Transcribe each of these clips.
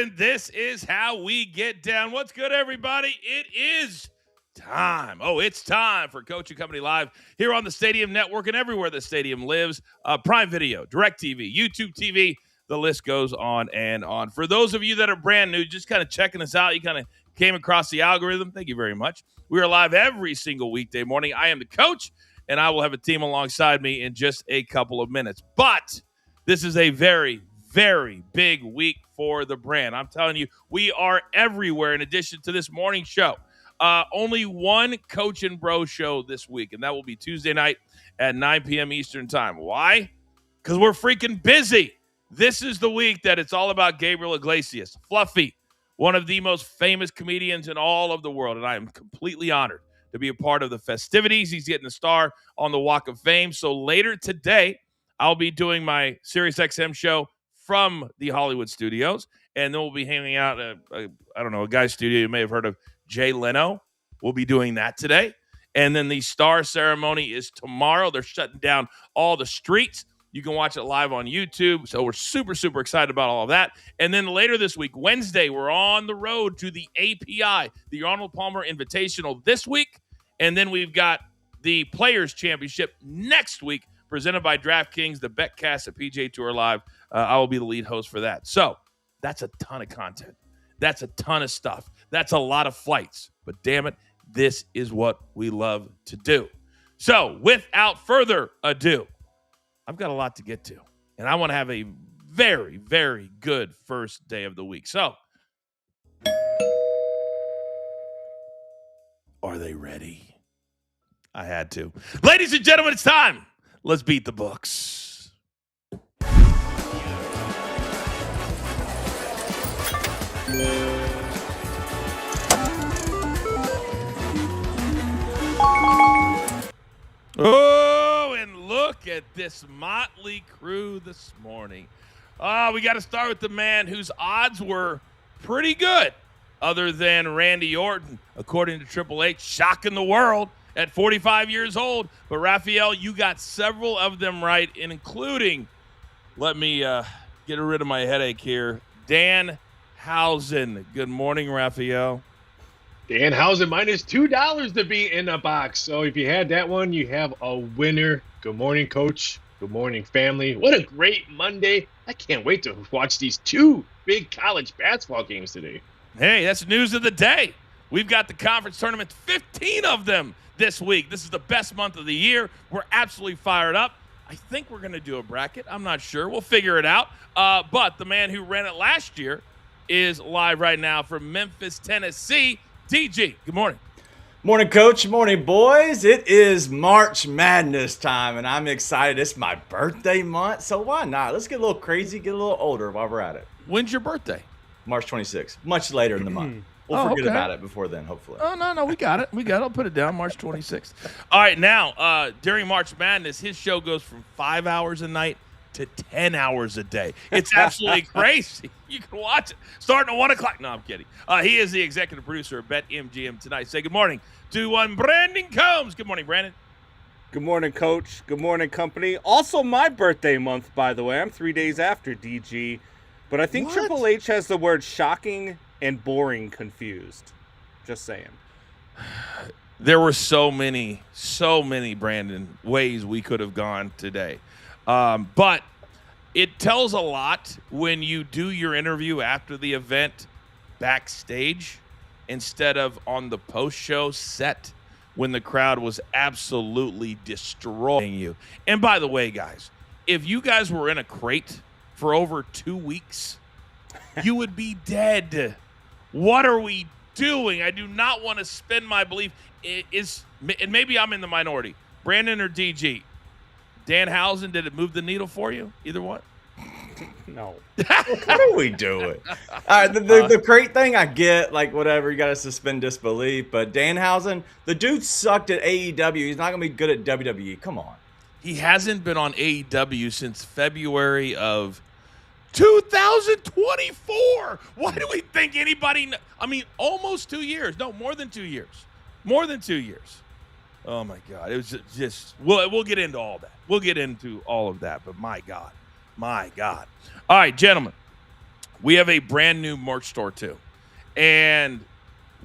and this is how we get down. What's good, everybody? It is time. It's time for Coach and Company Live here on the Stadium Network and everywhere the stadium lives. Prime Video, DirecTV, YouTube TV, the list goes on and on. For those of you that are brand new, just kind of checking us out, you kind of came across the algorithm, thank you very much. We are live every single weekday morning. I am the coach, and I will have a team alongside me in just a couple of minutes. But this is a very, very big week for the brand. I'm telling you, we are everywhere in addition to this morning show. Only one Coach and Bro show this week, and that will be Tuesday night at 9 p.m. Eastern time. Why? Because we're freaking busy. This is the week that it's all about Gabriel Iglesias, Fluffy, one of the most famous comedians in all of the world, and I am completely honored to be a part of the festivities. He's getting a star on the Walk of Fame. So later today, I'll be doing my SiriusXM show from the Hollywood studios, and then we'll be hanging out at, a guy's studio you may have heard of, Jay Leno. We'll be doing that today. And then the star ceremony is tomorrow. They're shutting down all the streets. You can watch it live on YouTube. So we're super, super excited about all of that. And then later this week, Wednesday, we're on the road to the API, the Arnold Palmer Invitational this week. And then we've got the Players Championship next week, presented by DraftKings, the BetCast at PGA Tour Live. I will be the lead host for that. So that's a ton of content. That's a ton of stuff. That's a lot of flights. But damn it, this is what we love to do. So without further ado, I've got a lot to get to. And I want to have a very, very good first day of the week. So are they ready? I had to. Ladies and gentlemen, it's time. Let's beat the books. Oh, and look at this motley crew this morning. We got to start with the man whose odds were pretty good, other than Randy Orton, according to Triple H, shocking the world at 45 years old. But, Raphael, you got several of them right, including, let me get rid of my headache here, Dan Housen. Good morning, Raphael. Dan Housen minus $2 to be in the box. So if you had that one, you have a winner. Good morning, Coach. Good morning, family. What a great Monday. I can't wait to watch these two big college basketball games today. Hey, that's news of the day. We've got the conference tournaments, 15 of them this week. This is the best month of the year. We're absolutely fired up. I think we're going to do a bracket. I'm not sure. We'll figure it out. But the man who ran it last year is live right now from Memphis, Tennessee. DG, good morning. Morning, Coach. Morning, boys. It is March Madness time, and I'm excited. It's my birthday month, so why not? Let's get a little crazy, get a little older while we're at it. When's your birthday? March 26th, much later in the month. We'll forget about it before then, hopefully. Oh, no, we got it. I'll put it down, March 26th. All right, now, during March Madness, his show goes from 5 hours a night to 10 hours a day. It's absolutely crazy. You can watch it starting at 1 o'clock. No, I'm kidding. He is the executive producer of BetMGM tonight. Say good morning to one Brandon Combs. Good morning, Brandon. Good morning, Coach. Good morning, company. Also my birthday month, by the way. I'm 3 days after DG. But I think Triple H has the word shocking and boring confused. Just saying. There were so many, Brandon, ways we could have gone today. But it tells a lot when you do your interview after the event backstage instead of on the post-show set when the crowd was absolutely destroying you. And by the way, guys, if you guys were in a crate for over 2 weeks, you would be dead. What are we doing? I do not want to spend my belief. And maybe I'm in the minority. Brandon or DG? Dan Housen, did it move the needle for you? Either one? No. How do we do it? All right, the crate thing, I get, like, whatever. You got to suspend disbelief. But Dan Housen, the dude sucked at AEW. He's not going to be good at WWE. Come on. He hasn't been on AEW since February of 2024. Why do we think anybody almost 2 years. No, more than 2 years. More than 2 years. Oh, my God. It was just we'll get into all that. We'll get into all of that. But, my God. All right, gentlemen. we have a brand new merch store too. And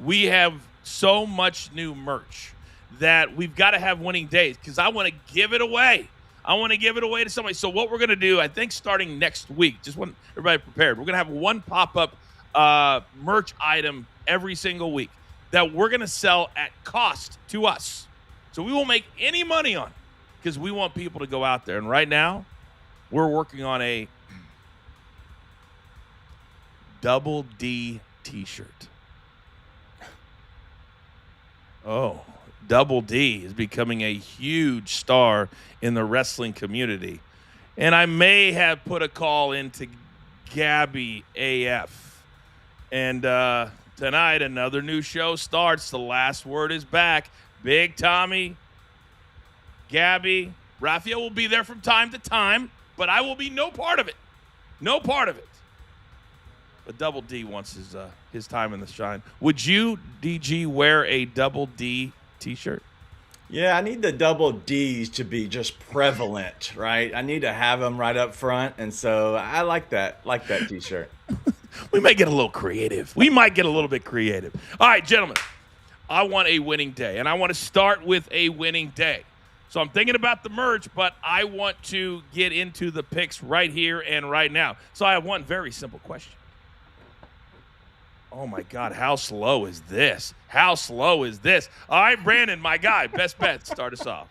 we have so much new merch that we've got to have winning days because I want to give it away. I want to give it away to somebody. So what we're going to do, I think starting next week, just want everybody prepared, we're going to have one pop-up merch item every single week that we're going to sell at cost to us. So we won't make any money on it because we want people to go out there. And right now, we're working on a Double D t-shirt. Oh, Double D is becoming a huge star in the wrestling community. And I may have put a call into Gabby AF. And tonight, another new show starts. The Last Word is back. Big Tommy, Gabby, Raphael will be there from time to time, but I will be no part of it. No part of it. But Double D wants his time in the shine. Would you, DG, wear a Double D t-shirt? Yeah, I need the double D's to be just prevalent, right? I need to have them right up front, and so I like that t-shirt. We may get a little creative. We might get a little bit creative. All right, gentlemen, I want a winning day, and I want to start with a winning day. So I'm thinking about the merch, but I want to get into the picks right here and right now. So I have one very simple question. Oh, my God, how slow is this? How slow is this? All right, Brandon, my guy, best bet. Start us off.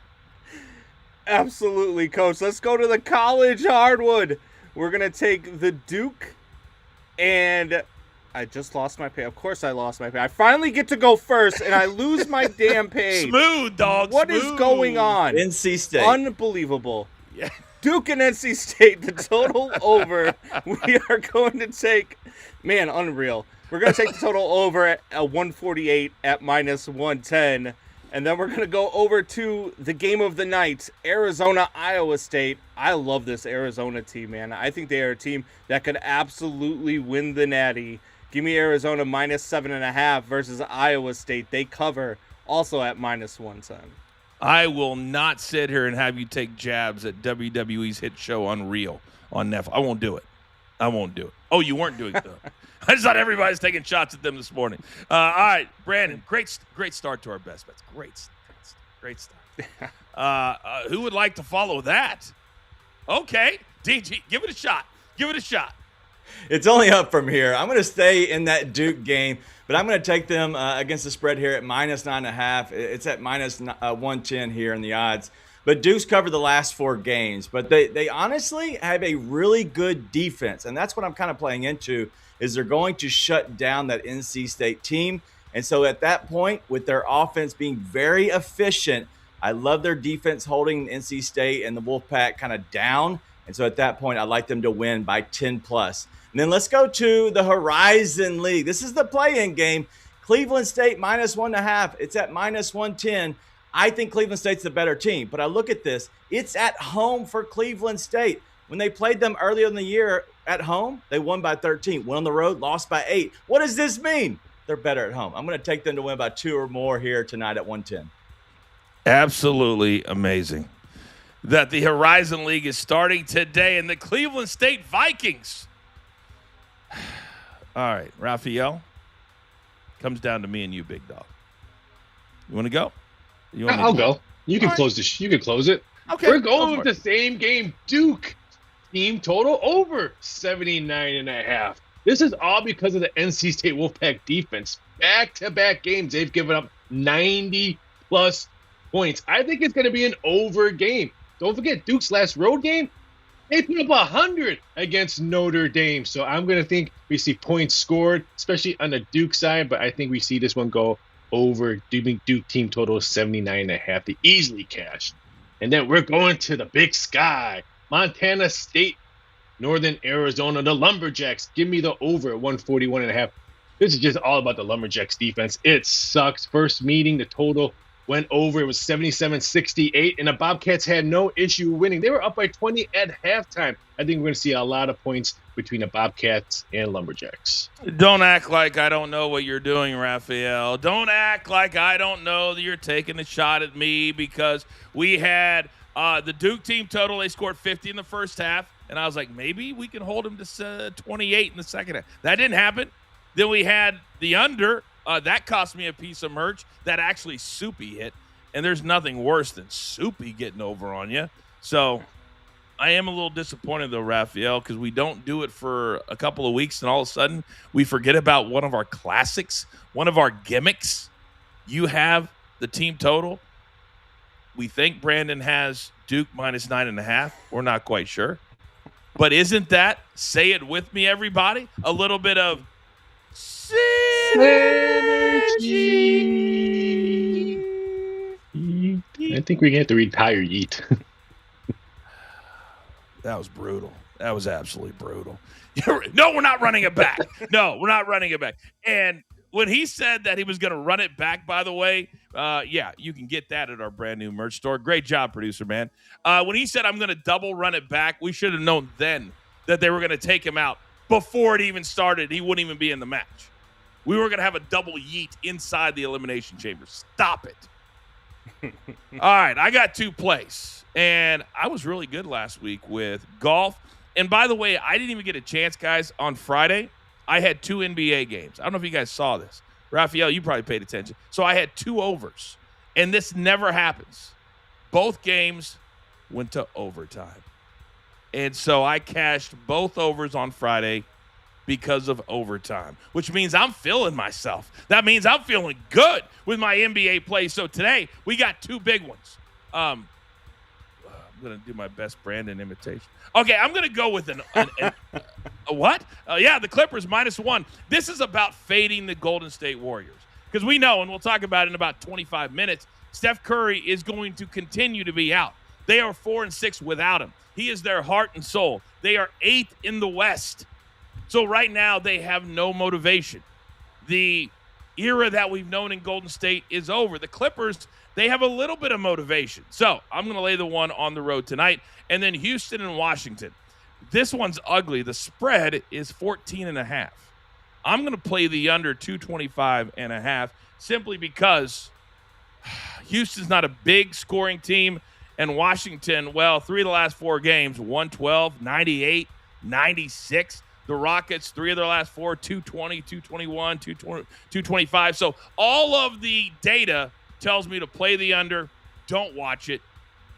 Absolutely, Coach. Let's go to the college hardwood. We're going to take the Duke, and I just lost my page. Of course I lost my page. I finally get to go first, and I lose my damn page. Smooth, dog. What is going on? NC State. Unbelievable. Yeah. Duke and NC State, the total over. We are going to take, man, unreal. We're going to take the total over at 148 at minus 110. And then we're going to go over to the game of the night, Arizona, Iowa State. I love this Arizona team, man. I think they are a team that could absolutely win the Natty. Give me Arizona minus 7.5 versus Iowa State. They cover also at minus 110. I will not sit here and have you take jabs at WWE's hit show Unreal on Netflix. I won't do it. I won't do it. Oh, you weren't doing it, though. I just thought everybody's taking shots at them this morning. All right, Brandon, great start to our best bets. Great start. Who would like to follow that? Okay, DG, give it a shot. Give it a shot. It's only up from here. I'm going to stay in that Duke game, but I'm going to take them against the spread here at minus 9.5. It's at minus 110 here in the odds. But Duke's covered the last 4 games. But they honestly have a really good defense, and that's what I'm kind of playing into, is they're going to shut down that NC State team. And so at that point, with their offense being very efficient, I love their defense holding NC State and the Wolfpack kind of down. And so at that point, I like them to win by 10+. And then let's go to the Horizon League. This is the play-in game. Cleveland State minus 1.5. It's at minus 110. I think Cleveland State's the better team. But I look at this. It's at home for Cleveland State. When they played them earlier in the year at home, they won by 13. Went on the road, lost by 8. What does this mean? They're better at home. I'm going to take them to win by 2 or more here tonight at 110. Absolutely amazing that the Horizon League is starting today, and the Cleveland State Vikings. All right, Raphael, comes down to me and you, big dog. You want to go? I'll go. You can close this. You can close it. Okay. We're going with the same game. Duke team total over 79.5. This is all because of the NC State Wolfpack defense. Back-to-back games, they've given up 90-plus points. I think it's going to be an over game. Don't forget, Duke's last road game, they put up 100 against Notre Dame. So I'm going to think we see points scored, especially on the Duke side. But I think we see this one go over. Duke team total 79.5. They easily cash. And then we're going to the Big Sky. Montana State, Northern Arizona, the Lumberjacks. Give me the over at 141.5. This is just all about the Lumberjacks defense. It sucks. First meeting, the total went over. It was 77-68, and the Bobcats had no issue winning. They were up by 20 at halftime. I think we're going to see a lot of points between the Bobcats and Lumberjacks. Don't act like I don't know what you're doing, Raphael. Don't act like I don't know that you're taking a shot at me, because we had the Duke team total. They scored 50 in the first half. And I was like, maybe we can hold him to 28 in the second half. That didn't happen. Then we had the under. That cost me a piece of merch. That actually Soupy hit. And there's nothing worse than Soupy getting over on you. So I am a little disappointed, though, Raphael, because we don't do it for a couple of weeks, and all of a sudden we forget about one of our classics, one of our gimmicks. You have the team total. We think Brandon has Duke minus 9.5. We're not quite sure. But isn't that, say it with me, everybody, a little bit of synergy? I think we're going to have to retire Yeet. That was brutal. That was absolutely brutal. No, we're not running it back. No, we're not running it back. And when he said that he was going to run it back, by the way, yeah, you can get that at our brand new merch store. Great job, producer, man. When he said I'm going to double run it back, we should have known then that they were going to take him out before it even started. He wouldn't even be in the match. We were going to have a double yeet inside the elimination chamber. Stop it. All right, I got 2 plays, and I was really good last week with golf. And by the way, I didn't even get a chance, guys. On Friday, I had 2 NBA games. I don't know if you guys saw this. Raphael, you probably paid attention. So I had 2 overs, and this never happens. Both games went to overtime. And so I cashed both overs on Friday because of overtime, which means I'm feeling myself. That means I'm feeling good with my NBA play. So today we got 2 big ones. I'm going to do my best Brandon imitation. Okay, I'm going to go with a what? Yeah, the Clippers -1. This is about fading the Golden State Warriors because we know, and we'll talk about it in about 25 minutes, Steph Curry is going to continue to be out. They are 4-6 without him. He is their heart and soul. They are 8th in the West. So right now they have no motivation. The era that we've known in Golden State is over. The Clippers, they have a little bit of motivation. So I'm going to lay the one on the road tonight. And then Houston and Washington. This one's ugly. The spread is 14.5. I'm going to play the under 225.5 simply because Houston's not a big scoring team. And Washington, well, 3 of the last 4 games, 112, 98, 96. The Rockets, 3 of their last 4, 220, 221, 225. So all of the data tells me to play the under, don't watch it,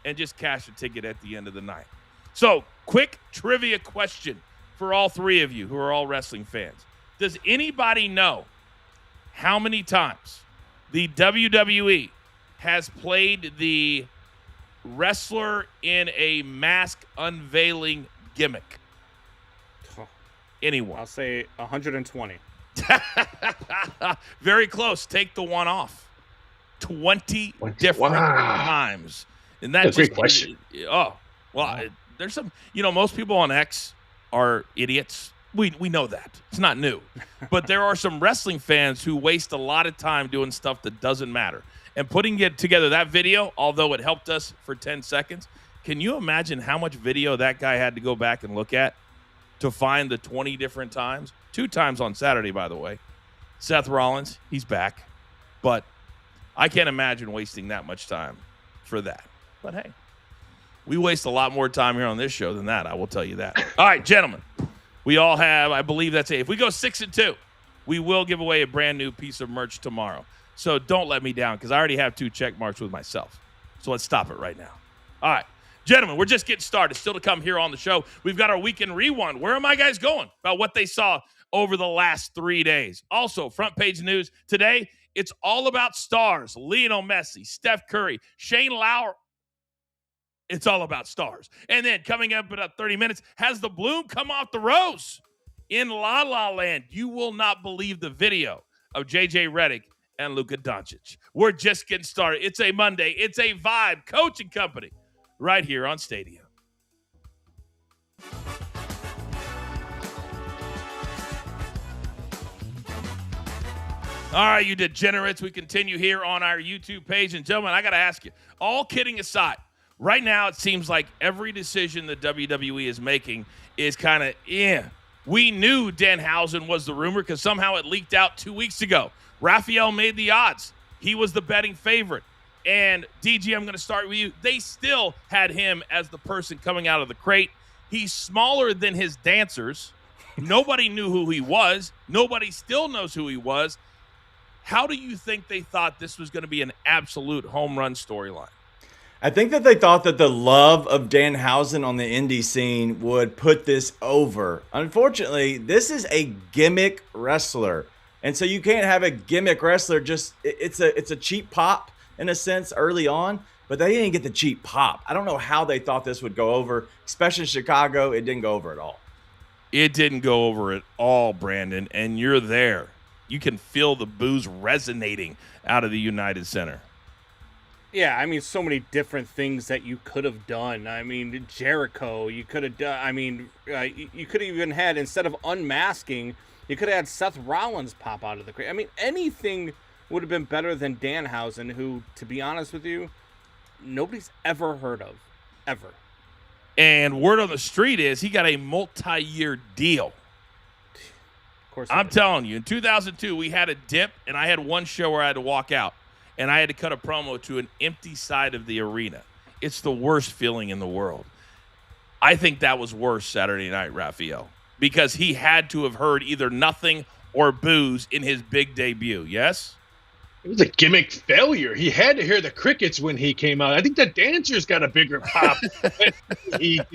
and just cash a ticket at the end of the night. So quick trivia question for all 3 of you who are all wrestling fans. Does anybody know how many times the WWE has played the wrestler in a mask unveiling gimmick? Anyone? I'll say 120. Very close. Take the one off. 20 different times. And that's a great question. Oh, well, there's some, most people on X are idiots. We know that. It's not new. But there are some wrestling fans who waste a lot of time doing stuff that doesn't matter. And putting it together, that video, although it helped us for 10 seconds, can you imagine how much video that guy had to go back and look at to find the 20 different times? 2 times on Saturday, by the way. Seth Rollins, he's back. But I can't imagine wasting that much time for that. But hey, we waste a lot more time here on this show than that, I will tell you that. All right, gentlemen, we all have, I believe that's it. If we go 6-2, we will give away a brand new piece of merch tomorrow. So don't let me down because I already have 2 check marks with myself. So let's stop it right now. All right. Gentlemen, we're just getting started. Still to come here on the show, we've got our weekend rewind. Where are my guys going? About what they saw over the last 3 days. Also, front page news today, it's all about stars. Lionel Messi, Steph Curry, Shane Lowry. It's all about stars. And then coming up in about 30 minutes, has the bloom come off the rose in La La Land? You will not believe the video of JJ Redick and Luka Doncic. We're just getting started. It's a Monday. It's a vibe. Coaching Company. Right here on Stadium. All right, you degenerates. We continue here on our YouTube page. And gentlemen, I got to ask you, all kidding aside, right now it seems like every decision the WWE is making is kind of, We knew Danhausen was the rumor because somehow it leaked out 2 weeks ago. Raphael made the odds. He was the betting favorite. And DG, I'm going to start with you. They still had him as the person coming out of the crate. He's smaller than his dancers. Nobody knew who he was. Nobody still knows who he was. How do you think they thought this was going to be an absolute home run storyline? I think that they thought that the love of Danhausen on the indie scene would put this over. Unfortunately, this is a gimmick wrestler. And so you can't have a gimmick wrestler it's a cheap pop in a sense early on, but they didn't get the cheap pop. I don't know how they thought this would go over, especially in Chicago. It didn't go over at all. It didn't go over at all, Brandon, and you're there. You can feel the boos resonating out of the United Center. Yeah, I mean, so many different things that you could have done. I mean, Jericho, you could have done. I mean, you could have even had, instead of unmasking, you could have had Seth Rollins pop out of the crate. I mean, anything would have been better than Danhausen, who, to be honest with you, nobody's ever heard of, ever. And word on the street is he got a multi-year deal. Of course, I'm telling you, in 2002, we had a dip, and I had one show where I had to walk out. And I had to cut a promo to an empty side of the arena. It's the worst feeling in the world. I think that was worse Saturday night, Raphael, because he had to have heard either nothing or boos in his big debut, yes? It was a gimmick failure. He had to hear the crickets when he came out. I think the dancers got a bigger pop. I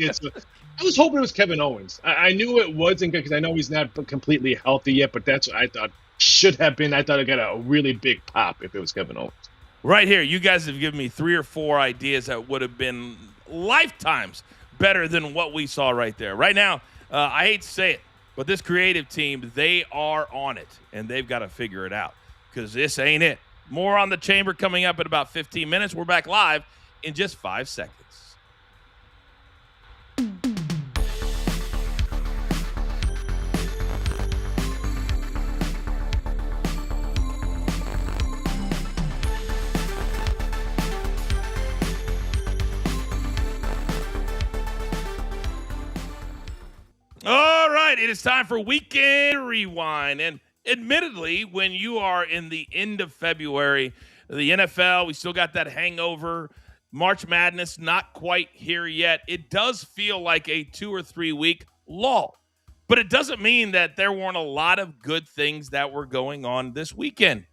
was hoping it was Kevin Owens. I knew it wasn't good because I know he's not completely healthy yet, but that's what I thought should have been. I thought it got a really big pop if it was Kevin Owens. Right here, you guys have given me 3 or 4 ideas that would have been lifetimes better than what we saw right there. Right now, I hate to say it, but this creative team, they are on it, and they've got to figure it out because this ain't it. More on the Chamber coming up in about 15 minutes. We're back live in just 5 seconds. All right, it is time for Weekend Rewind. And admittedly, when you are in the end of February, the NFL, we still got that hangover. March Madness, not quite here yet. It does feel like a 2 or 3 week lull. But it doesn't mean that there weren't a lot of good things that were going on this weekend.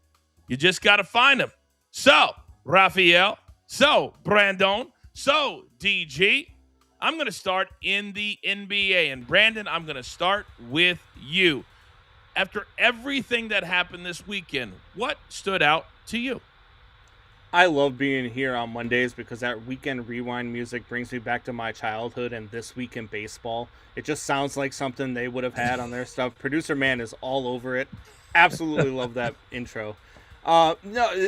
You just got to find them. So, Raphael, so, Brandon, so, DG, I'm going to start in the NBA. And Brandon, I'm going to start with you. After everything that happened this weekend, what stood out to you? I love being here on Mondays because that Weekend Rewind music brings me back to my childhood and This Week in Baseball. It just sounds like something they would have had on their stuff. Producer Man is all over it. Absolutely love that intro. No,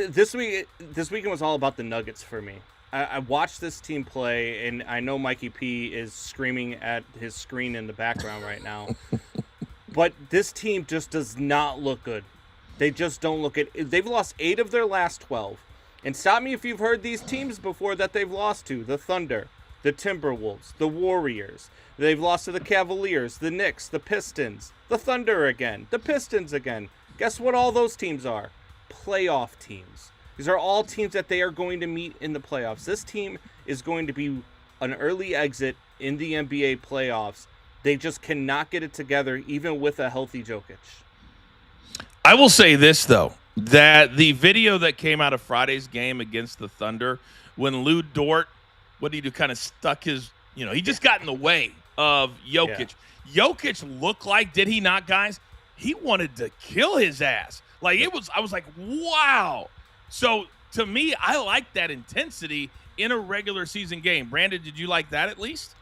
this weekend was all about the Nuggets for me. I watched this team play, and I know Mikey P is screaming at his screen in the background right now. But this team just does not look good. They just don't look good. They've lost 8 of their last 12. And stop me if you've heard these teams before that they've lost to. The Thunder, the Timberwolves, the Warriors. They've lost to the Cavaliers, the Knicks, the Pistons, the Thunder again, the Pistons again. Guess what all those teams are? Playoff teams. These are all teams that they are going to meet in the playoffs. This team is going to be an early exit in the NBA playoffs. They just cannot get it together, even with a healthy Jokic. I will say this, though, that the video that came out of Friday's game against the Thunder, when Lou Dort, what did he do, kind of stuck his, he just got in the way of Jokic. Yeah. Jokic looked like, did he not, guys? He wanted to kill his ass. I was like, wow. So, to me, I like that intensity in a regular season game. Brandon, did you like that at least?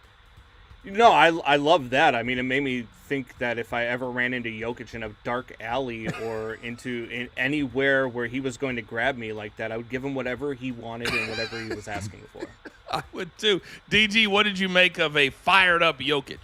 No, I love that. I mean, it made me think that if I ever ran into Jokic in a dark alley or in anywhere where he was going to grab me like that, I would give him whatever he wanted and whatever he was asking for. I would too. DG, what did you make of a fired up Jokic?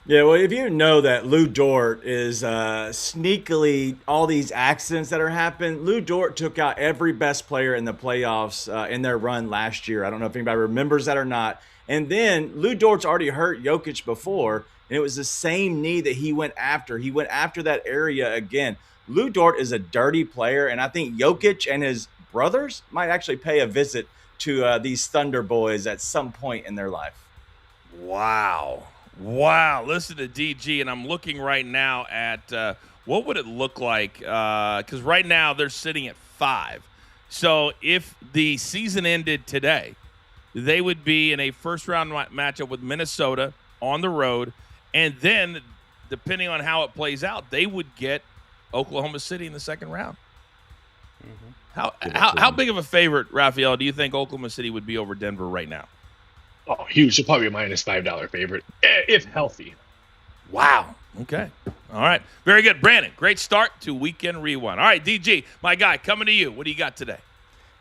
Yeah, well, if you know that Lou Dort is sneakily all these accidents that are happening, Lou Dort took out every best player in the playoffs in their run last year. I don't know if anybody remembers that or not. And then Lou Dort's already hurt Jokic before, and it was the same knee that he went after. He went after that area again. Lou Dort is a dirty player, and I think Jokic and his brothers might actually pay a visit to these Thunder boys at some point in their life. Wow. Wow, listen to DG, and I'm looking right now at what would it look like? Because right now they're sitting at 5. So if the season ended today, they would be in a first-round matchup with Minnesota on the road, and then, depending on how it plays out, they would get Oklahoma City in the second round. How big of a favorite, Raphael, do you think Oklahoma City would be over Denver right now? Oh, huge. They're probably a minus $5 favorite, if healthy. Wow. Okay. All right. Very good. Brandon, great start to Weekend Rewind. All right, DG, my guy, coming to you. What do you got today?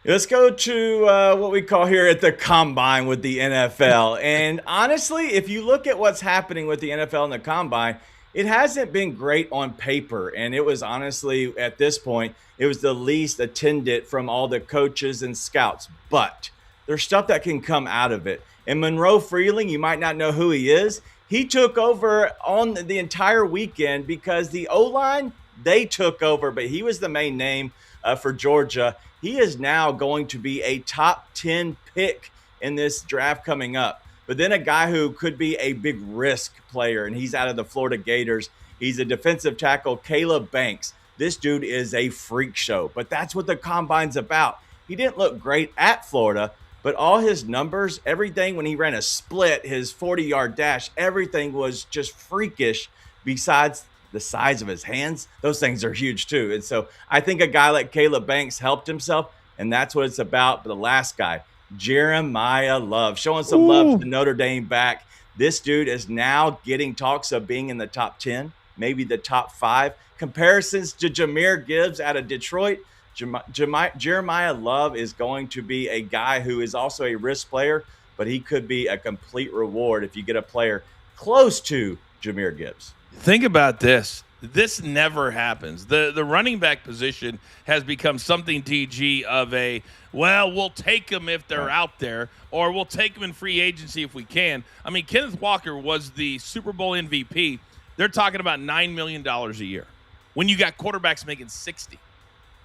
Let's go to what we call here at the Combine with the NFL. And honestly, if you look at what's happening with the NFL and the Combine, it hasn't been great on paper. And it was honestly, at this point, it was the least attended from all the coaches and scouts. But there's stuff that can come out of it. And Monroe Freeling, you might not know who he is. He took over on the entire weekend because the O-line, they took over, but he was the main name for Georgia. He is now going to be a top 10 pick in this draft coming up. But then a guy who could be a big risk player, and he's out of the Florida Gators. He's a defensive tackle, Caleb Banks. This dude is a freak show, but that's what the Combine's about. He didn't look great at Florida, but all his numbers, everything when he ran a split, his 40-yard dash, everything was just freakish besides the size of his hands. Those things are huge too. And so I think a guy like Caleb Banks helped himself, and that's what it's about. But the last guy, Jeremiah Love, showing some love to Notre Dame back. This dude is now getting talks of being in the top 10, maybe the top 5. Comparisons to Jahmyr Gibbs out of Detroit. Jeremiah Love is going to be a guy who is also a risk player, but he could be a complete reward if you get a player close to Jahmyr Gibbs. Think about this. This never happens. The running back position has become something, DG, of a, well, we'll take them if they're out there, or we'll take them in free agency if we can. I mean, Kenneth Walker was the Super Bowl MVP. They're talking about $9 million a year when you got quarterbacks making 60.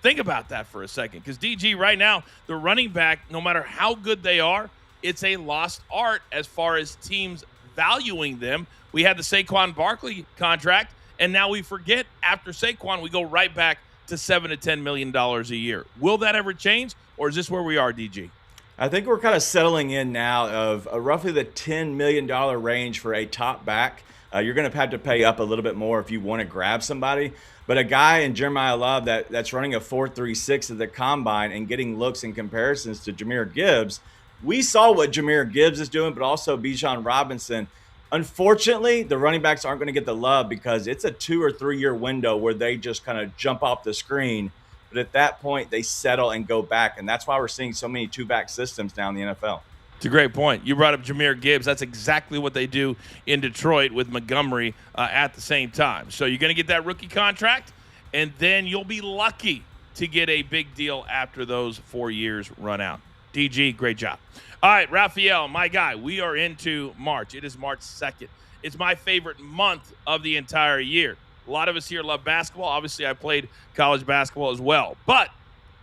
Think about that for a second, because DG, right now, the running back, no matter how good they are, it's a lost art as far as teams valuing them. We had the Saquon Barkley contract, and now we forget after Saquon, we go right back to $7 to $10 million a year. Will that ever change, or is this where we are, DG? I think we're kind of settling in now of roughly the $10 million range for a top back. You're going to have to pay up a little bit more if you want to grab somebody. But a guy in Jeremiah Love that's running a 4.36 at the Combine and getting looks and comparisons to Jahmyr Gibbs, we saw what Jahmyr Gibbs is doing, but also Bijan Robinson. Unfortunately, the running backs aren't going to get the love because it's a 2 or 3 year window where they just kind of jump off the screen. But at that point, they settle and go back. And that's why we're seeing so many 2-back systems now in the NFL. It's a great point. You brought up Jahmyr Gibbs. That's exactly what they do in Detroit with Montgomery at the same time. So you're going to get that rookie contract, and then you'll be lucky to get a big deal after those 4 years run out. DG, great job. All right, Raphael, my guy, we are into March. It is March 2nd. It's my favorite month of the entire year. A lot of us here love basketball. Obviously, I played college basketball as well. But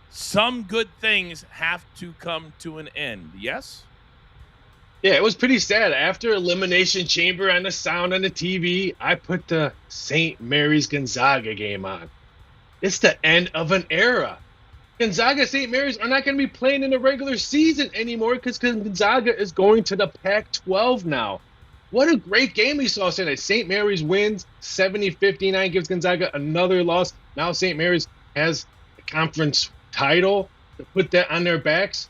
some good things have to come to an end, yes? Yeah, it was pretty sad. After Elimination Chamber on the sound on the TV, I put the St. Mary's Gonzaga game on. It's the end of an era. Gonzaga St. Mary's are not going to be playing in the regular season anymore because Gonzaga is going to the Pac-12 now. What a great game we saw today. St. Mary's wins 70-59, gives Gonzaga another loss. Now St. Mary's has a conference title to put that on their backs.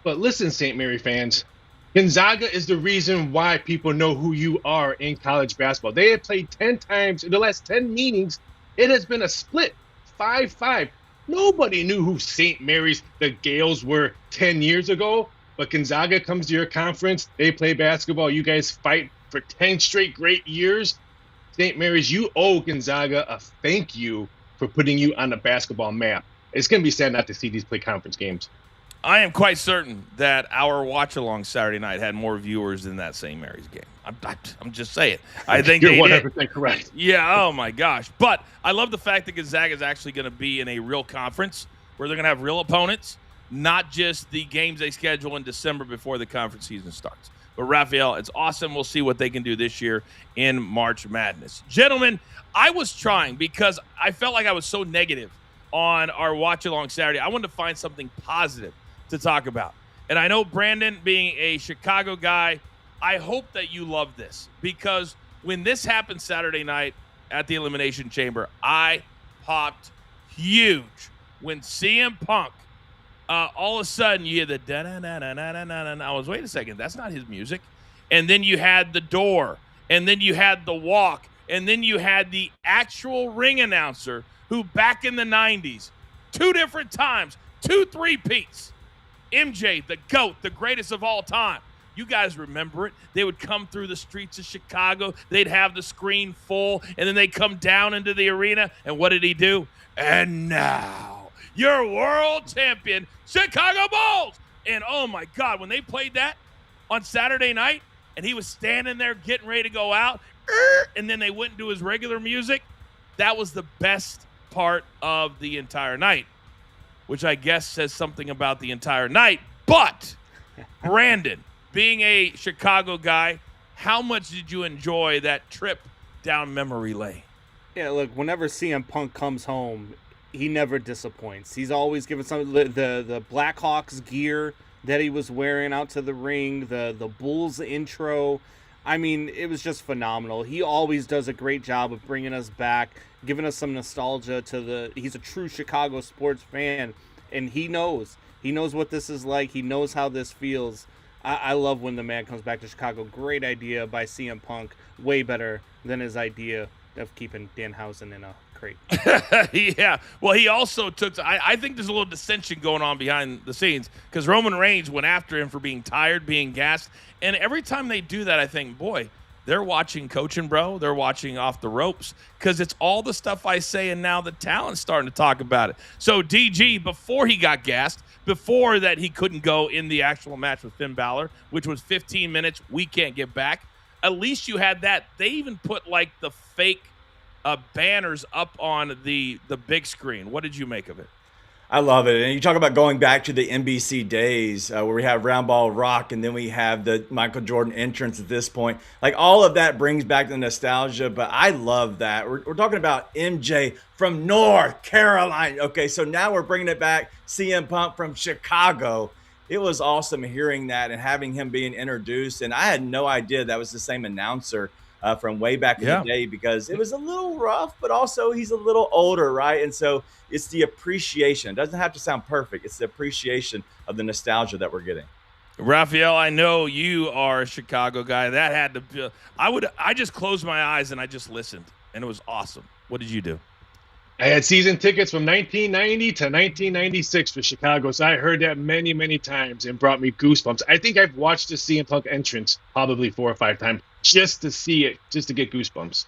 But listen, St. Mary fans, Gonzaga is the reason why people know who you are in college basketball. They have played 10 times in the last 10 meetings. It has been a split, 5-5. Nobody knew who St. Mary's, the Gales, were 10 years ago. But Gonzaga comes to your conference. They play basketball. You guys fight for 10 straight great years. St. Mary's, you owe Gonzaga a thank you for putting you on the basketball map. It's going to be sad not to see these play conference games. I am quite certain that our watch-along Saturday night had more viewers than that St. Mary's game. I'm just saying. I think You're they 100% did. correct. Yeah, oh my gosh. But I love the fact that Gonzaga is actually going to be in a real conference where they're going to have real opponents, not just the games they schedule in December before the conference season starts. But Raphael, it's awesome. We'll see what they can do this year in March Madness. Gentlemen, I was trying because I felt like I was so negative on our watch along Saturday. I wanted to find something positive to talk about. And I know, Brandon, being a Chicago guy, I hope that you love this, because when this happened Saturday night at the Elimination Chamber, I popped huge when CM Punk, all of a sudden you hear the da-na-na-na-na-na-na. I was, wait a second, that's not his music. And then you had the door, and then you had the walk, and then you had the actual ring announcer who back in the 90s, 2 different times, 2 3-peats, MJ, the GOAT, the greatest of all time. You guys remember it. They would come through the streets of Chicago. They'd have the screen full, and then they'd come down into the arena. And what did he do? And now, your world champion, Chicago Bulls. And oh my God, when they played that on Saturday night, and he was standing there getting ready to go out, and then they went into his regular music, that was the best part of the entire night, which I guess says something about the entire night. But, Brandon, being a Chicago guy, how much did you enjoy that trip down memory lane? Yeah, look, whenever CM Punk comes home, he never disappoints. He's always given some the Blackhawks gear that he was wearing out to the ring, the Bulls intro. I mean, it was just phenomenal. He always does a great job of bringing us back, giving us some nostalgia he's a true Chicago sports fan, and he knows what this is like. He knows how this feels. I love when the man comes back to Chicago. Great idea by CM Punk. Way better than his idea of keeping Danhausen in a crate. Yeah. Well, he also took – I think there's a little dissension going on behind the scenes, because Roman Reigns went after him for being tired, being gassed. And every time they do that, I think, boy, they're watching Coaching Bro. They're watching Off the Ropes, because it's all the stuff I say, and now the talent's starting to talk about it. So DG, before he got gassed, before that he couldn't go in the actual match with Finn Balor, which was 15 minutes, we can't get back. At least you had that. They even put like the fake banners up on the big screen. What did you make of it? I love it. And you talk about going back to the NBC days where we have Round Ball Rock, and then we have the Michael Jordan entrance at this point. Like, all of that brings back the nostalgia, but I love that. We're talking about MJ from North Carolina. Okay, so now we're bringing it back, CM Punk from Chicago. It was awesome hearing that and having him being introduced. And I had no idea that was the same announcer from way back in the day, because it was a little rough, but also he's a little older, right? And so it's the appreciation. It doesn't have to sound perfect. It's the appreciation of the nostalgia that we're getting. Raphael, I know you are a Chicago guy. That had to be, I just closed my eyes and I just listened, and it was awesome. What did you do? I had season tickets from 1990 to 1996 for Chicago, so I heard that many, many times and brought me goosebumps. I think I've watched the CM Punk entrance probably 4 or 5 times just to see it, just to get goosebumps.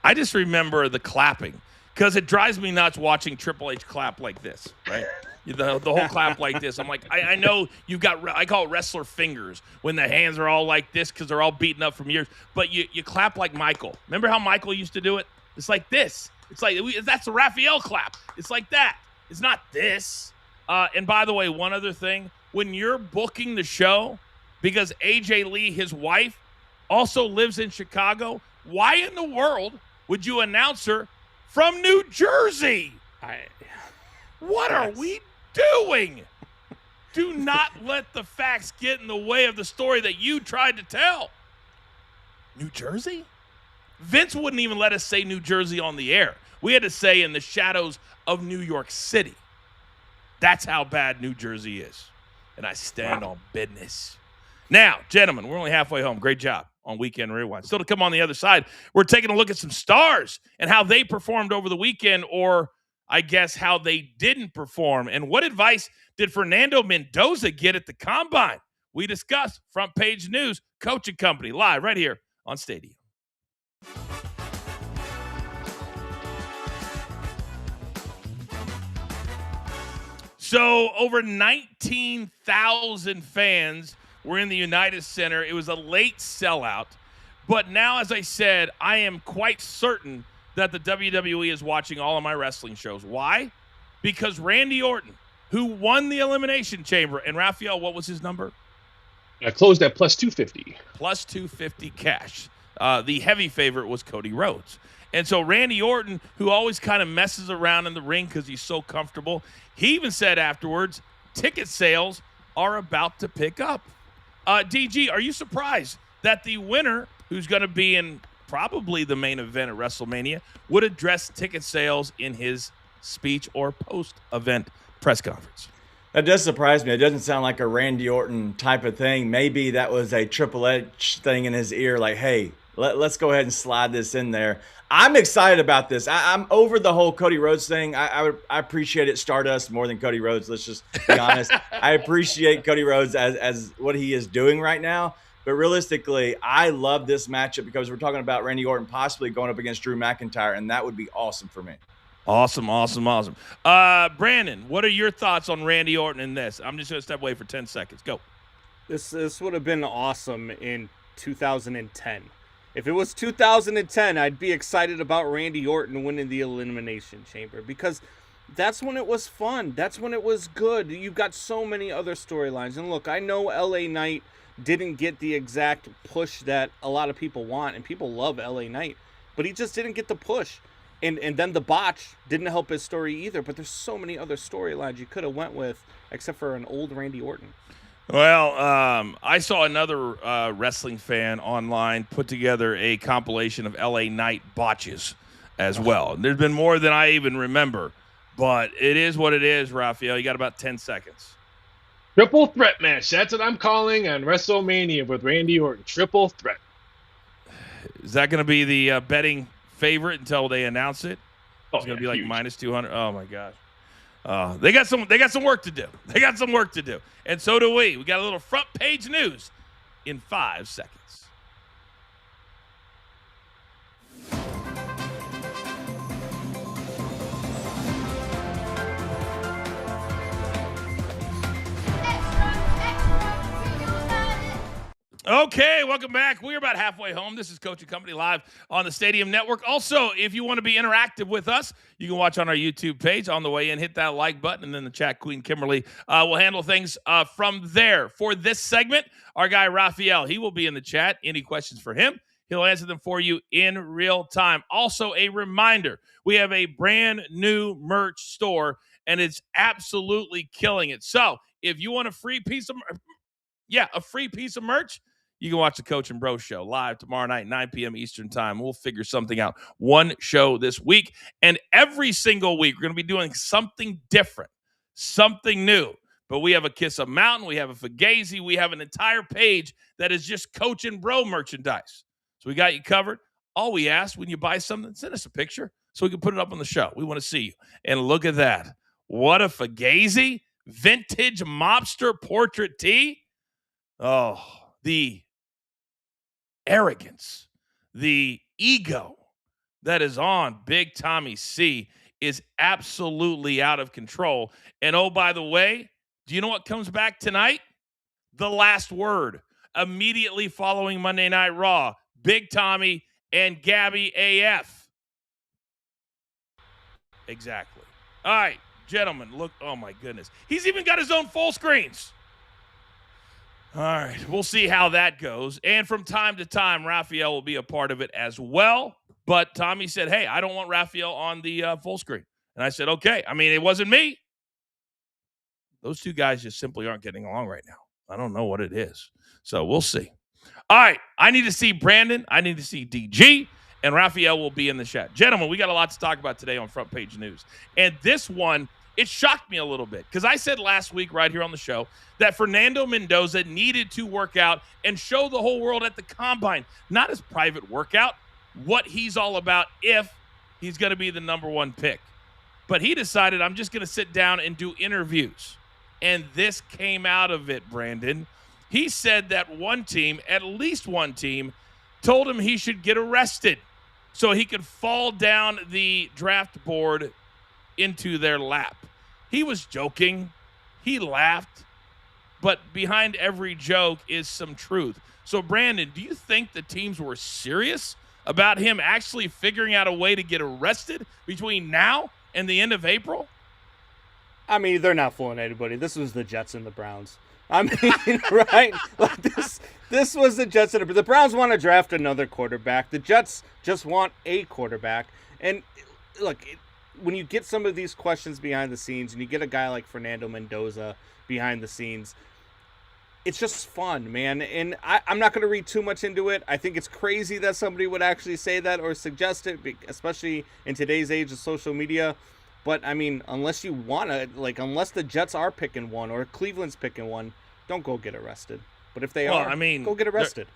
I just remember the clapping, because it drives me nuts watching Triple H clap like this, right? The whole clap like this. I'm like, I know you've got, I call it wrestler fingers, when the hands are all like this because they're all beaten up from years. But you clap like Michael. Remember how Michael used to do it? It's like this. It's like, that's a Raphael clap. It's like that. It's not this. And by the way, one other thing, when you're booking the show, because AJ Lee, his wife, also lives in Chicago, why in the world would you announce her from New Jersey? What are we doing? Do not let the facts get in the way of the story that you tried to tell. New Jersey? Vince wouldn't even let us say New Jersey on the air. We had to say in the shadows of New York City. That's how bad New Jersey is. And I stand on business. Now, gentlemen, we're only halfway home. Great job on Weekend Rewind. Still to come on the other side, we're taking a look at some stars and how they performed over the weekend, or I guess how they didn't perform. And what advice did Fernando Mendoza get at the Combine? We discuss Front Page News, Coaching Company, live right here on Stadium. So over 19,000 fans were in the United Center. It was a late sellout. But now, as I said, I am quite certain that the WWE is watching all of my wrestling shows. Why? Because Randy Orton, who won the Elimination Chamber, and Raphael, what was his number? I closed at plus 250. Plus 250 cash. The heavy favorite was Cody Rhodes. And so Randy Orton, who always kind of messes around in the ring because he's so comfortable, he even said afterwards, ticket sales are about to pick up. DG, are you surprised that the winner, who's going to be in probably the main event at WrestleMania, would address ticket sales in his speech or post-event press conference? That does surprise me. It doesn't sound like a Randy Orton type of thing. Maybe that was a Triple H thing in his ear, like, hey, let's go ahead and slide this in there. I'm excited about this. I'm over the whole Cody Rhodes thing. I appreciate it, Stardust, more than Cody Rhodes. Let's just be honest. I appreciate Cody Rhodes as what he is doing right now. But realistically, I love this matchup because we're talking about Randy Orton possibly going up against Drew McIntyre, and that would be awesome for me. Awesome. Brandon, what are your thoughts on Randy Orton in this? I'm just going to step away for 10 seconds. Go. This would have been awesome in 2010. If it was 2010, I'd be excited about Randy Orton winning the Elimination Chamber because that's when it was fun. That's when it was good. You've got so many other storylines. And look, I know LA Knight didn't get the exact push that a lot of people want, and people love LA Knight, but he just didn't get the push. And then the botch didn't help his story either, but there's so many other storylines you could have went with except for an old Randy Orton. Well, I saw another wrestling fan online put together a compilation of LA Knight botches as well. There's been more than I even remember, but it is what it is, Raphael. You got about 10 seconds. Triple threat match. That's what I'm calling on WrestleMania with Randy Orton. Triple threat. Is that going to be the betting favorite until they announce it? It's going to be like huge. minus 200. Oh my gosh. They got some work to do. And so do we. We got a little front page news in 5 seconds. Okay, welcome back. We're about halfway home. This is Coach and Company live on the Stadium Network. Also, if you want to be interactive with us, you can watch on our YouTube page on the way in. Hit that like button, and then the chat queen, Kimberly, will handle things from there. For this segment, our guy, Raphael, he will be in the chat. Any questions for him, he'll answer them for you in real time. Also, a reminder, we have a brand new merch store, and it's absolutely killing it. So if you want a free piece of merch, you can watch the Coach and Bro Show live tomorrow night, 9 p.m. Eastern time. We'll figure something out. One show this week. And every single week, we're going to be doing something different, something new. But we have a Kiss a Mountain. We have a Fugazi. We have an entire page that is just Coach and Bro merchandise. So we got you covered. All we ask when you buy something, send us a picture so we can put it up on the show. We want to see you. And look at that. What a Fugazi vintage mobster portrait tee. Oh, the arrogance, the ego that is on Big Tommy C is absolutely out of control. And oh, by the way, do you know what comes back tonight? The Last Word. Immediately following Monday Night Raw, Big Tommy and Gabby AF. Exactly. All right, gentlemen, look. Oh, my goodness. He's even got his own full screens. All right, we'll see how that goes. And from time to time, Raphael will be a part of it as well. But Tommy said, hey, I don't want Raphael on the full screen. And I said, okay. I mean, it wasn't me. Those two guys just simply aren't getting along right now. I don't know what it is. So we'll see. All right, I need to see Brandon. I need to see DG. And Raphael will be in the chat. Gentlemen, we got a lot to talk about today on Front Page News. And this one, it shocked me a little bit because I said last week right here on the show that Fernando Mendoza needed to work out and show the whole world at the Combine, not his private workout, what he's all about if he's going to be the number one pick. But he decided, I'm just going to sit down and do interviews. And this came out of it, Brandon. He said that one team, at least one team, told him he should get arrested so he could fall down the draft board into their lap. He was joking. He laughed. But behind every joke is some truth. So, Brandon, do you think the teams were serious about him actually figuring out a way to get arrested between now and the end of April? I mean, they're not fooling anybody. This was the Jets and the Browns. I mean, right? Like this was the Jets and the Browns want to draft another quarterback. The Jets just want a quarterback. And look, when you get some of these questions behind the scenes, and you get a guy like Fernando Mendoza behind the scenes, it's just fun, man. And I'm not going to read too much into it. I think it's crazy that somebody would actually say that or suggest it, especially in today's age of social media. But, I mean, unless you want to, like, unless the Jets are picking one or Cleveland's picking one, don't go get arrested. But if they are, I mean, go get arrested.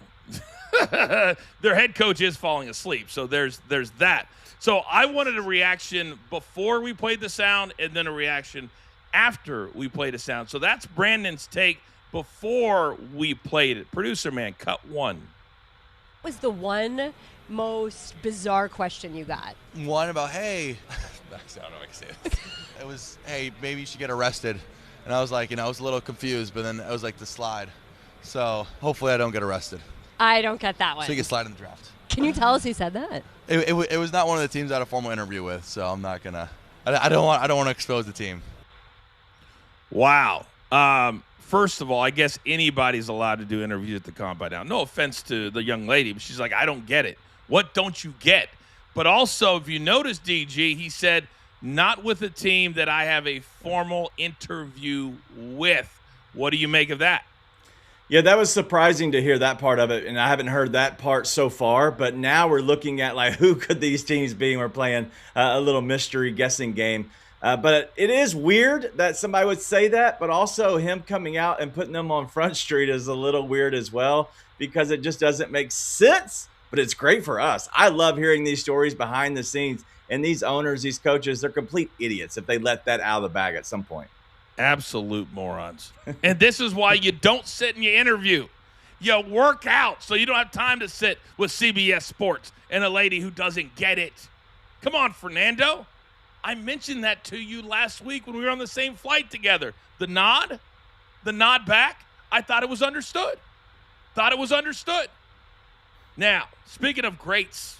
Their head coach is falling asleep, so there's that. So I wanted a reaction before we played the sound and then a reaction after we played the sound. So that's Brandon's take before we played it. Producer man, cut one. What was the one most bizarre question you got? One about, hey, I don't know how I can say it. It was, hey, maybe you should get arrested. And I was like, I was a little confused, but then it was like the slide. So hopefully I don't get arrested. I don't get that one. So you can slide in the draft. Can you tell us who said that? It was not one of the teams I had a formal interview with, so I'm not gonna. I don't want to expose the team. Wow. First of all, I guess anybody's allowed to do interviews at the combine now. No offense to the young lady, but she's like, I don't get it. What don't you get? But also, if you notice, DG, he said, not with a team that I have a formal interview with. What do you make of that? Yeah, that was surprising to hear that part of it, and I haven't heard that part so far. But now we're looking at, like, who could these teams be? And we're playing a little mystery guessing game. But it is weird that somebody would say that, but also him coming out and putting them on Front Street is a little weird as well, because it just doesn't make sense. But it's great for us. I love hearing these stories behind the scenes. And these owners, these coaches, they're complete idiots if they let that out of the bag at some point. Absolute morons. And this is why you don't sit in your interview. You work out so you don't have time to sit with CBS Sports and a lady who doesn't get it. Come on, Fernando. I mentioned that to you last week when we were on the same flight together. The nod back, I thought it was understood. Now, speaking of greats,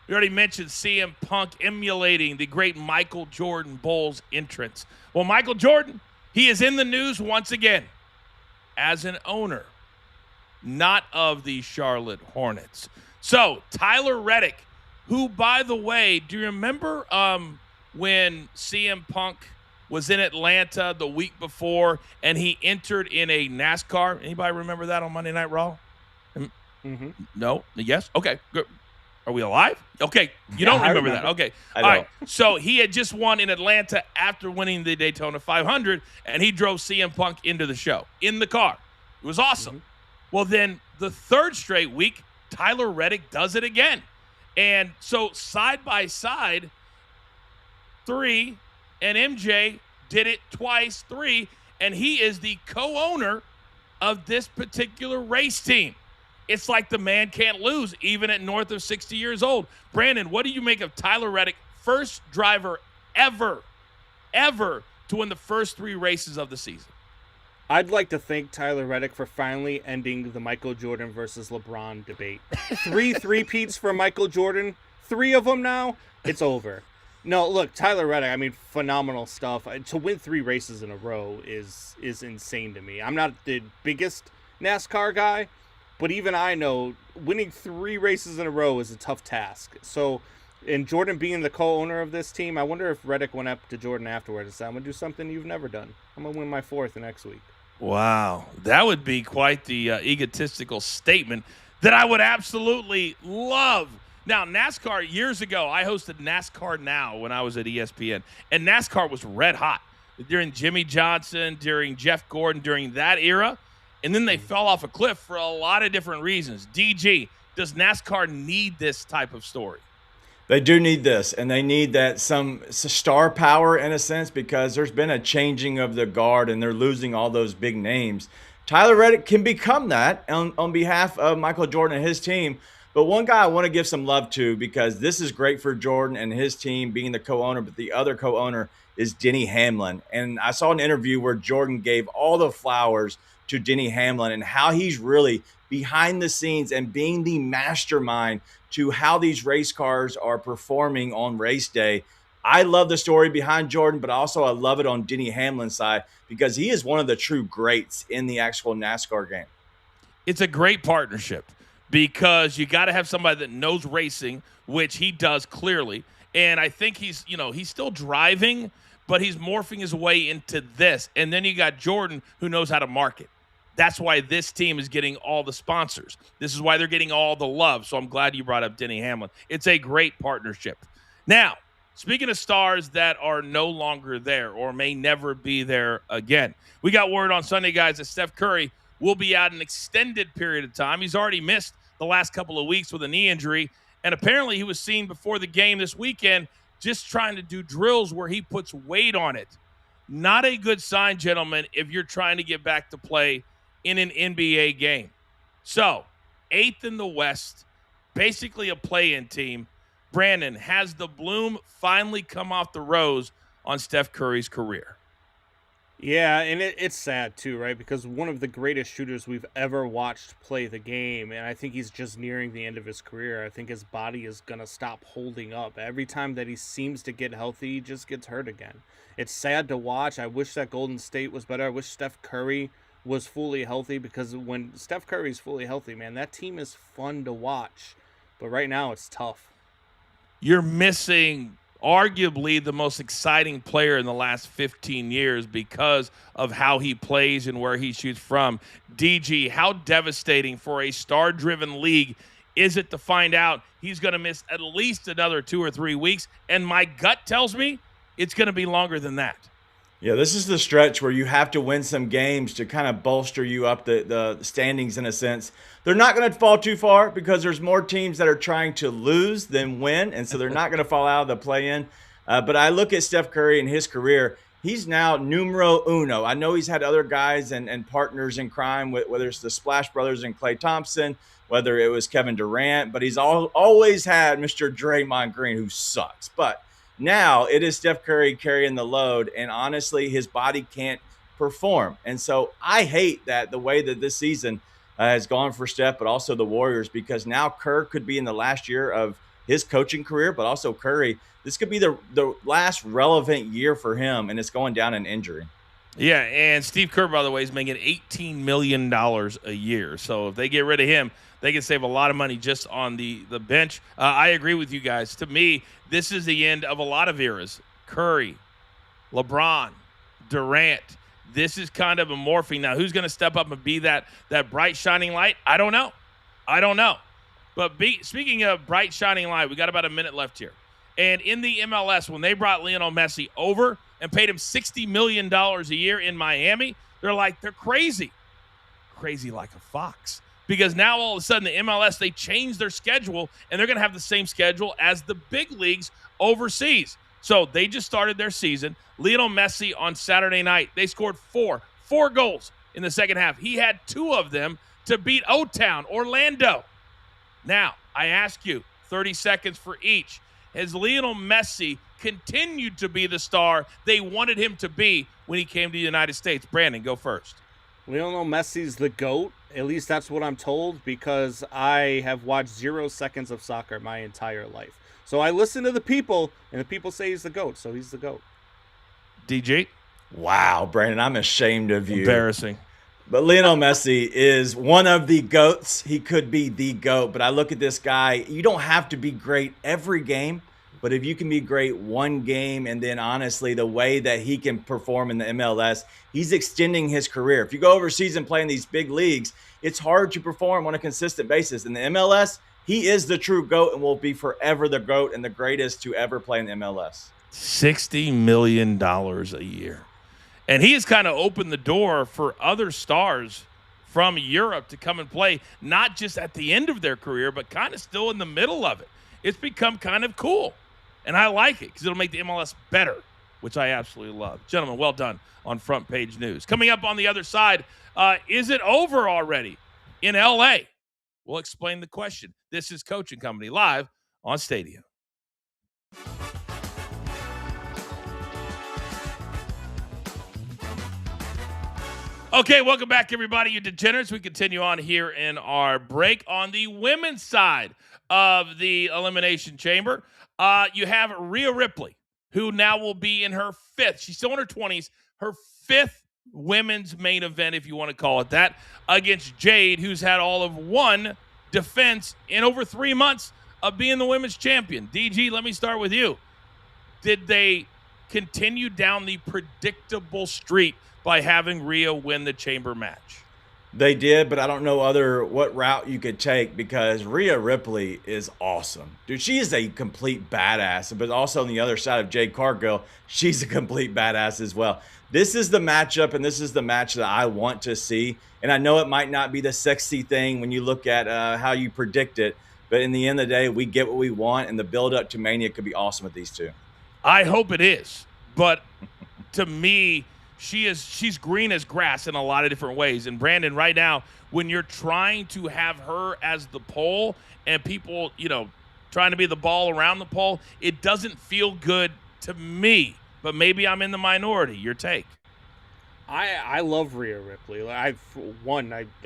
we already mentioned CM Punk emulating the great Michael Jordan Bulls entrance. Well, Michael Jordan, he is in the news once again as an owner, not of the Charlotte Hornets. So, Tyler Reddick, who, by the way, do you remember when CM Punk was in Atlanta the week before and he entered in a NASCAR? Anybody remember that on Monday Night Raw? Mm-hmm. No? Yes? Okay, good. Are we alive? Okay, you don't remember that. Okay, all right. So he had just won in Atlanta after winning the Daytona 500, and he drove CM Punk into the show in the car. It was awesome. Mm-hmm. Well, then the third straight week, Tyler Reddick does it again. And so side by side, 3, and MJ did it twice, 3, and he is the co-owner of this particular race team. It's like the man can't lose, even at north of 60 years old. Brandon, what do you make of Tyler Reddick, first driver ever to win the first 3 races of the season? I'd like to thank Tyler Reddick for finally ending the Michael Jordan versus LeBron debate. 3 three-peats for Michael Jordan, 3 of them now, it's over. No, look, Tyler Reddick, I mean, phenomenal stuff. To win 3 races in a row is insane to me. I'm not the biggest NASCAR guy, but even I know winning 3 races in a row is a tough task. So, and Jordan being the co-owner of this team, I wonder if Reddick went up to Jordan afterwards and said, I'm going to do something you've never done. I'm going to win my 4th next week. Wow. That would be quite the egotistical statement that I would absolutely love. Now, NASCAR, years ago, I hosted NASCAR Now when I was at ESPN, and NASCAR was red hot during Jimmy Johnson, during Jeff Gordon, during that era. And then they fell off a cliff for a lot of different reasons. DG, does NASCAR need this type of story? They do need this, and they need that some star power in a sense, because there's been a changing of the guard and they're losing all those big names. Tyler Reddick can become that on behalf of Michael Jordan and his team. But one guy I want to give some love to, because this is great for Jordan and his team being the co-owner, but the other co-owner is Denny Hamlin. And I saw an interview where Jordan gave all the flowers to Denny Hamlin and how he's really behind the scenes and being the mastermind to how these race cars are performing on race day. I love the story behind Jordan, but also I love it on Denny Hamlin's side because he is one of the true greats in the actual NASCAR game. It's a great partnership because you got to have somebody that knows racing, which he does clearly. And I think he's still driving, but he's morphing his way into this. And then you got Jordan, who knows how to market. That's why this team is getting all the sponsors. This is why they're getting all the love. So I'm glad you brought up Denny Hamlin. It's a great partnership. Now, speaking of stars that are no longer there or may never be there again, we got word on Sunday, guys, that Steph Curry will be out an extended period of time. He's already missed the last couple of weeks with a knee injury, and apparently he was seen before the game this weekend just trying to do drills where he puts weight on it. Not a good sign, gentlemen, if you're trying to get back to play in an NBA game. So, 8th in the West, basically a play-in team. Brandon, has the bloom finally come off the rose on Steph Curry's career? Yeah, and it's sad too, right? Because one of the greatest shooters we've ever watched play the game, and I think he's just nearing the end of his career. I think his body is going to stop holding up. Every time that he seems to get healthy, he just gets hurt again. It's sad to watch. I wish that Golden State was better. I wish Steph Curry was fully healthy, because when Steph Curry's fully healthy, man, that team is fun to watch. But right now, it's tough. You're missing arguably the most exciting player in the last 15 years because of how he plays and where he shoots from. DG, how devastating for a star-driven league is it to find out he's going to miss at least another 2 or 3 weeks? And my gut tells me it's going to be longer than that. Yeah, this is the stretch where you have to win some games to kind of bolster you up the standings in a sense. They're not going to fall too far because there's more teams that are trying to lose than win, and so they're not going to fall out of the play-in. But I look at Steph Curry and his career. He's now numero uno. I know he's had other guys and partners in crime, whether it's the Splash Brothers and Klay Thompson, whether it was Kevin Durant, but he's always had Mr. Draymond Green, who sucks. But now it is Steph Curry carrying the load, and honestly, his body can't perform. And so I hate that the way that this season has gone for Steph, but also the Warriors, because now Kerr could be in the last year of his coaching career, but also Curry. This could be the last relevant year for him, and it's going down in injury. Yeah, and Steve Kerr, by the way, is making $18 million a year. So if they get rid of him, they can save a lot of money just on the bench. I agree with you guys. To me, this is the end of a lot of eras. Curry, LeBron, Durant. This is kind of a morphing. Now, who's going to step up and be that bright, shining light? I don't know. But speaking of bright, shining light, we got about a minute left here. And in the MLS, when they brought Lionel Messi over and paid him $60 million a year in Miami, they're crazy. Crazy like a fox. Because now all of a sudden the MLS, they changed their schedule, and they're going to have the same schedule as the big leagues overseas. So they just started their season. Lionel Messi on Saturday night, they scored four goals in the second half. He had 2 of them to beat O-Town, Orlando. Now, I ask you, 30 seconds for each. Has Lionel Messi continued to be the star they wanted him to be when he came to the United States? Brandon, go first. Lionel Messi's the GOAT. At least that's what I'm told, because I have watched 0 seconds of soccer my entire life. So I listen to the people, and the people say he's the GOAT, so he's the GOAT. DG? Wow, Brandon, I'm ashamed of you. Embarrassing. But Lionel Messi is one of the GOATs. He could be the GOAT, but I look at this guy. You don't have to be great every game, but if you can be great one game, and then honestly, the way that he can perform in the MLS, he's extending his career. If you go overseas and play in these big leagues, it's hard to perform on a consistent basis. In the MLS, he is the true GOAT and will be forever the GOAT and the greatest to ever play in the MLS. $60 million a year. And he has kind of opened the door for other stars from Europe to come and play, not just at the end of their career, but kind of still in the middle of it. It's become kind of cool. And I like it because it'll make the MLS better, which I absolutely love. Gentlemen, well done on Front Page News. Coming up on the other side, is it over already in L.A.? We'll explain the question. This is Coaching Company live on Stadium. Okay, welcome back, everybody, you degenerates. We continue on here in our break. On the women's side of the Elimination Chamber, you have Rhea Ripley who now will be in her fifth. She's still in her 20s, her fifth women's main event, if you want to call it that, against Jade, who's had all of one defense in over 3 months of being the women's champion. DG, let me start with you. Did they continue down the predictable streak by having Rhea win the chamber match? They did, but I don't know what route you could take because Rhea Ripley is awesome. Dude, she is a complete badass, but also on the other side of Jade Cargill, she's a complete badass as well. This is the matchup, and this is the match that I want to see. And I know it might not be the sexy thing when you look at how you predict it, but in the end of the day, we get what we want, and the build-up to Mania could be awesome with these two. I hope it is, but to me, she's green as grass in a lot of different ways. And Brandon, right now, when you're trying to have her as the pole and people, trying to be the ball around the pole, it doesn't feel good to me. But maybe I'm in the minority. Your take? I love Rhea Ripley. I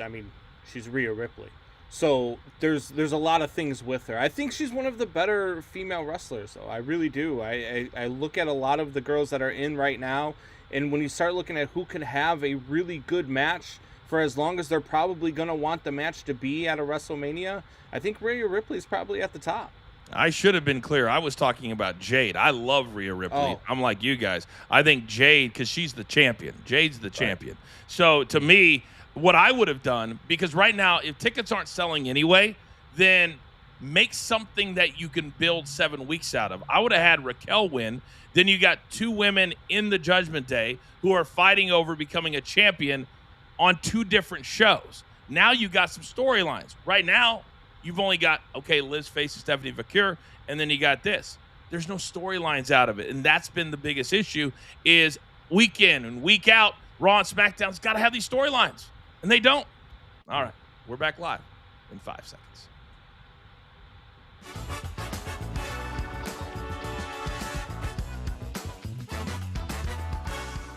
mean, she's Rhea Ripley. So there's a lot of things with her. I think she's one of the better female wrestlers, though. I really do. I look at a lot of the girls that are in right now, and when you start looking at who can have a really good match for as long as they're probably going to want the match to be at a WrestleMania, I think Rhea Ripley is probably at the top. I should have been clear. I was talking about Jade. I love Rhea Ripley. Oh. I'm like you guys. I think Jade, because she's the champion. Jade's the champion. So to me, what I would have done, because right now, if tickets aren't selling anyway, then make something that you can build 7 weeks out of. I would have had Raquel win. Then you got two women in the Judgment Day who are fighting over becoming a champion on two different shows. Now you got some storylines. Right now, you've only got, Liz faces Stephanie Vaquer, and then you got this. There's no storylines out of it, and that's been the biggest issue is week in and week out, Raw and SmackDown's got to have these storylines, and they don't. All right, we're back live in 5 seconds.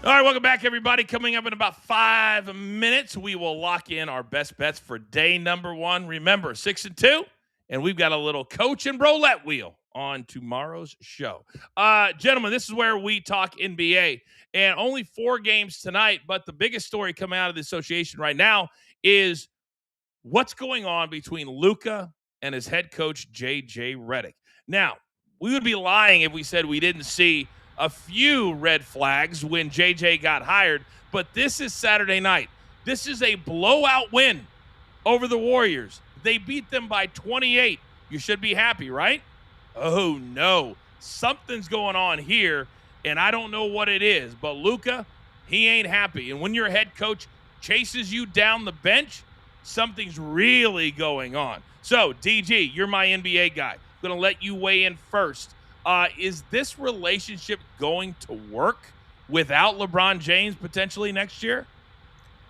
All right, welcome back, everybody. Coming up in about 5 minutes, we will lock in our best bets for day number 1. Remember, 6-2, and we've got a little coach and roulette wheel on tomorrow's show. Gentlemen, this is where we talk NBA, and only 4 games tonight, but the biggest story coming out of the association right now is what's going on between Luka and his head coach, J.J. Redick. Now, we would be lying if we said we didn't see a few red flags when JJ got hired, but this is Saturday night. This is a blowout win over the Warriors. They beat them by 28. You should be happy, right? Oh, no. Something's going on here, and I don't know what it is, but Luka, he ain't happy. And when your head coach chases you down the bench, something's really going on. So, DG, you're my NBA guy. I'm going to let you weigh in first. Is this relationship going to work without LeBron James potentially next year?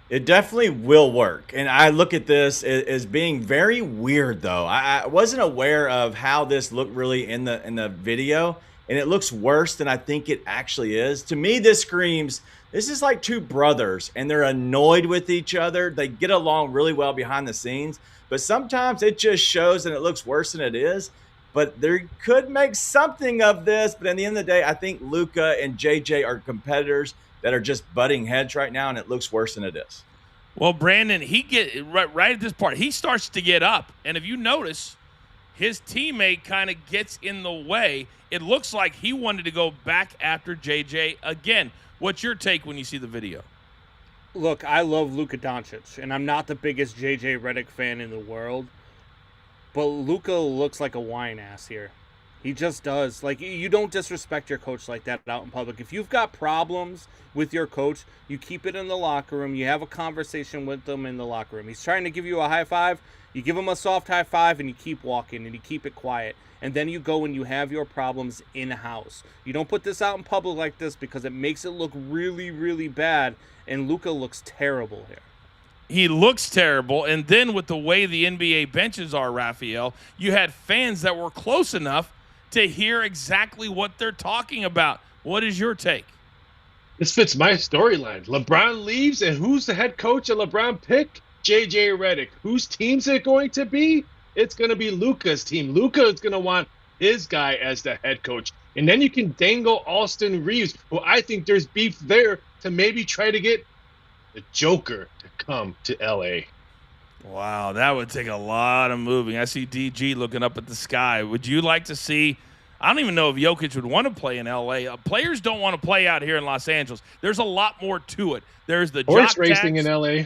It definitely will work. And I look at this as being very weird, though. I wasn't aware of how this looked really in the video, and it looks worse than I think it actually is. To me, this screams, this is like two brothers, and they're annoyed with each other. They get along really well behind the scenes, but sometimes it just shows and it looks worse than it is. But they could make something of this. But at the end of the day, I think Luka and JJ are competitors that are just butting heads right now, and it looks worse than it is. Well, Brandon, right at this part, he starts to get up. And if you notice, his teammate kind of gets in the way. It looks like he wanted to go back after JJ again. What's your take when you see the video? Look, I love Luka Doncic, and I'm not the biggest JJ Redick fan in the world. But Luka looks like a wine ass here. He just does. Like, you don't disrespect your coach like that out in public. If you've got problems with your coach, you keep it in the locker room. You have a conversation with them in the locker room. He's trying to give you a high five. You give him a soft high five, and you keep walking, and you keep it quiet. And then you go and you have your problems in-house. You don't put this out in public like this because it makes it look really, really bad. And Luka looks terrible here. He looks terrible, and then with the way the NBA benches are, Raphael, you had fans that were close enough to hear exactly what they're talking about. What is your take? This fits my storyline. LeBron leaves, and who's the head coach of LeBron pick? J.J. Redick. Whose team's it going to be? It's going to be Luka's team. Luka is going to want his guy as the head coach. And then you can dangle Austin Reeves, who I think there's beef there, to maybe try to get the Joker to come to LA. Wow, that would take a lot of moving. I see DG looking up at the sky. Would you like to see? I don't even know if Jokic would want to play in LA. Players don't want to play out here in Los Angeles. There's a lot more to it. There's the horse jock racing tax. in LA.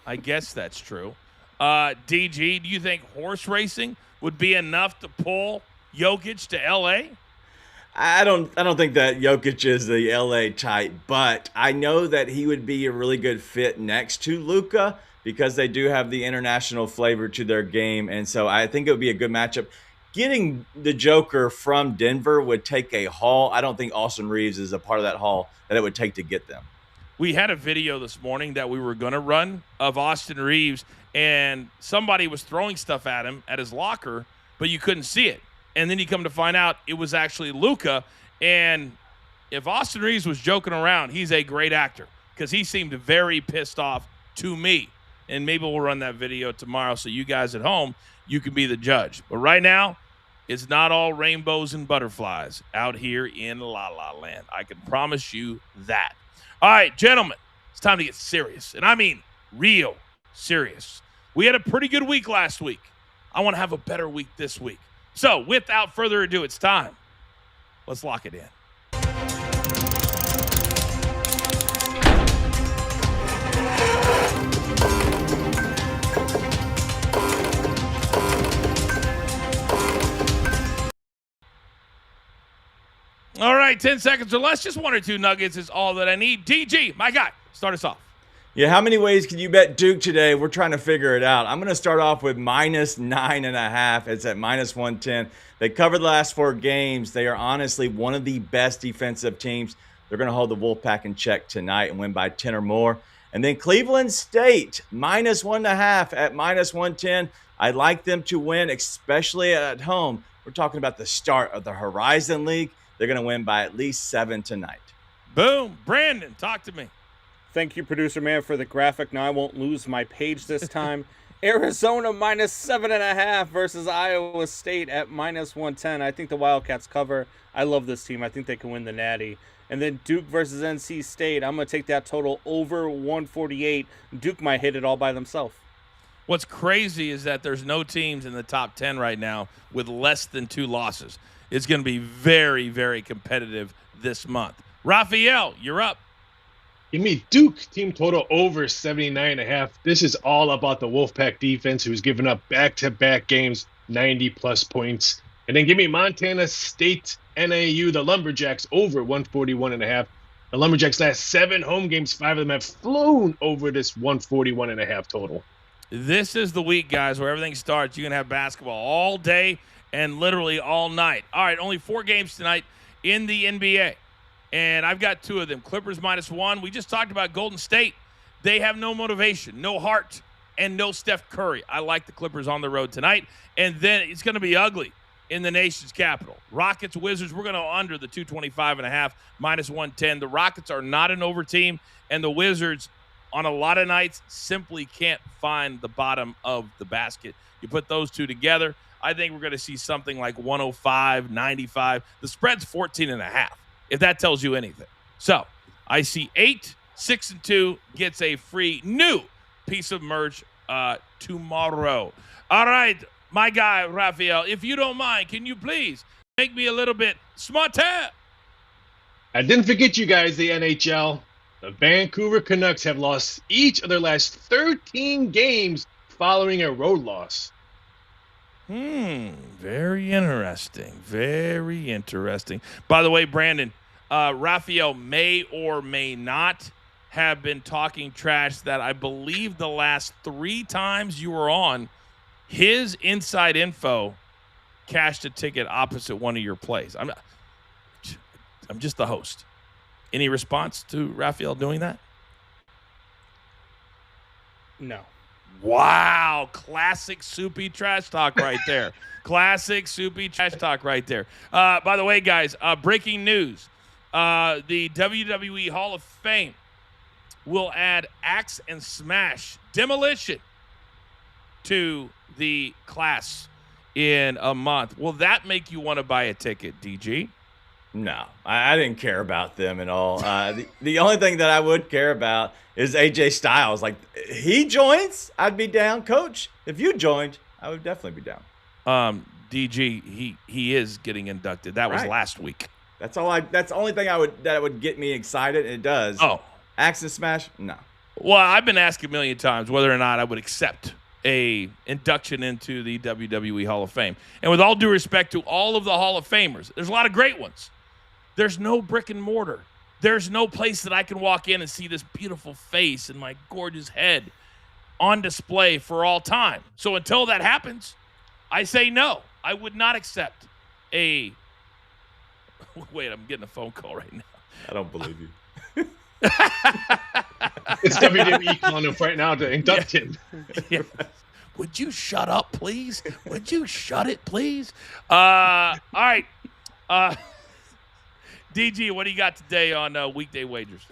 I guess that's true. DG, do you think horse racing would be enough to pull Jokic to LA? I don't think that Jokic is the LA type, but I know that he would be a really good fit next to Luka because they do have the international flavor to their game, and so I think it would be a good matchup. Getting the Joker from Denver would take a haul. I don't think Austin Reeves is a part of that haul that it would take to get them. We had a video this morning that we were going to run of Austin Reeves, and somebody was throwing stuff at him at his locker, but you couldn't see it. And then you come to find out it was actually Luka. And if Austin Reeves was joking around, he's a great actor because he seemed very pissed off to me. And maybe we'll run that video tomorrow so you guys at home, you can be the judge. But right now, it's not all rainbows and butterflies out here in La La Land. I can promise you that. All right, gentlemen, it's time to get serious. And I mean real serious. We had a pretty good week last week. I want to have a better week this week. So, without further ado, it's time. Let's lock it in. All right, 10 seconds or less, just one or two nuggets is all that I need. DG, my guy, start us off. Yeah, how many ways can you bet Duke today? We're trying to figure it out. I'm going to start off with -9.5. It's at -110. They covered the last 4 games. They are honestly one of the best defensive teams. They're going to hold the Wolfpack in check tonight and win by 10 or more. And then Cleveland State, -1.5 at -110. I like them to win, especially at home. We're talking about the start of the Horizon League. They're going to win by at least 7 tonight. Boom. Brandon, talk to me. Thank you, producer man, for the graphic. Now I won't lose my page this time. Arizona -7.5 versus Iowa State at -110. I think the Wildcats cover. I love this team. I think they can win the Natty. And then Duke versus NC State. I'm going to take that total over 148. Duke might hit it all by themselves. What's crazy is that there's no teams in the top 10 right now with less than 2 losses. It's going to be very, very competitive this month. Raphael, you're up. Give me Duke team total over 79.5. This is all about the Wolfpack defense, who's given up back-to-back games, 90-plus points. And then give me Montana State NAU, the Lumberjacks, over 141.5. The Lumberjacks' last 7 home games, 5 of them have flown over this 141.5 total. This is the week, guys, where everything starts. You can have basketball all day and literally all night. All right, only 4 games tonight in the NBA. And I've got 2 of them. Clippers -1. We just talked about Golden State. They have no motivation, no heart, and no Steph Curry. I like the Clippers on the road tonight. And then it's going to be ugly in the nation's capital. Rockets, Wizards, we're going to under the 225.5, -110. The Rockets are not an over team, and the Wizards on a lot of nights simply can't find the bottom of the basket. You put those 2 together, I think we're going to see something like 105, 95. The spread's 14.5. If that tells you anything. So I see 8, 6, and 2 gets a free new piece of merch tomorrow. All right, my guy, Raphael, if you don't mind, can you please make me a little bit smarter? I didn't forget you guys, the NHL. The Vancouver Canucks have lost each of their last 13 games following a road loss. Very interesting. Very interesting. By the way, Brandon, Raphael may or may not have been talking trash that I believe the last 3 times you were on, his inside info cashed a ticket opposite one of your plays. I'm just the host. Any response to Raphael doing that? No. Wow, classic soupy trash talk right there. Classic soupy trash talk right there. By the way, guys, breaking news. The WWE Hall of Fame will add Axe and Smash Demolition to the class in a month. Will that make you want to buy a ticket, DG? No, I didn't care about them at all. The only thing that I would care about is AJ Styles. Like, he joins, I'd be down. Coach, if you joined, I would definitely be down. DG, he is getting inducted. That was Right. last week. That's the only thing that would get me excited. And it does. Oh, Axe and Smash? No. well, I've been asked a million times whether or not I would accept a induction into the WWE Hall of Fame. And with all due respect to all of the Hall of Famers, there's a lot of great ones. There's no brick and mortar. There's no place that I can walk in and see this beautiful face and my gorgeous head on display for all time. So until that happens, I say no. I would not accept a... Wait, I'm getting a phone call right now. I don't believe you. It's WWE calling him right now to induct him. Yeah. Would you shut up, please? Would you shut it, please? All right. DG, what do you got today on weekday wagers?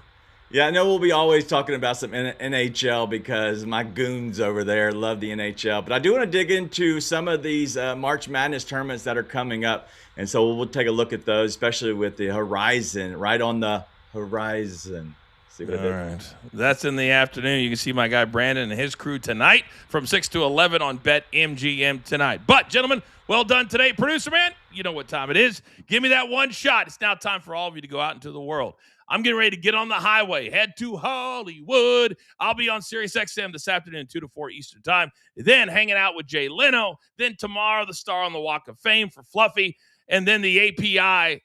Yeah, I know we'll be always talking about some NHL because my goons over there love the NHL. But I do want to dig into some of these March Madness tournaments that are coming up. And so we'll take a look at those, especially with the horizon, right on the horizon. See what I did? All right. That's in the afternoon. You can see my guy Brandon and his crew tonight from 6 to 11 on BetMGM tonight. But, gentlemen, well done today. Producer man, you know what time it is. Give me that one shot. It's now time for all of you to go out into the world. I'm getting ready to get on the highway, head to Hollywood. I'll be on SiriusXM this afternoon, 2 to 4 Eastern time. Then hanging out with Jay Leno. Then tomorrow, the star on the Walk of Fame for Fluffy. And then the API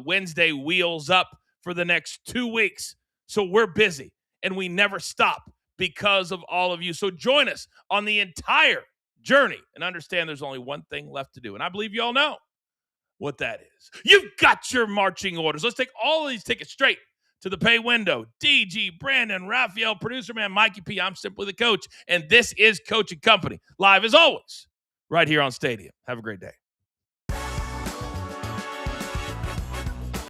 Wednesday wheels up for the next 2 weeks. So we're busy, and we never stop because of all of you. So join us on the entire journey and understand there's only one thing left to do. And I believe you all know what that is. You've got your marching orders. Let's take all of these tickets straight to the pay window. DG, Brandon, Raphael, producer man, Mikey P. I'm simply the coach, and this is Coach and Company, live as always, right here on Stadium. Have a great day.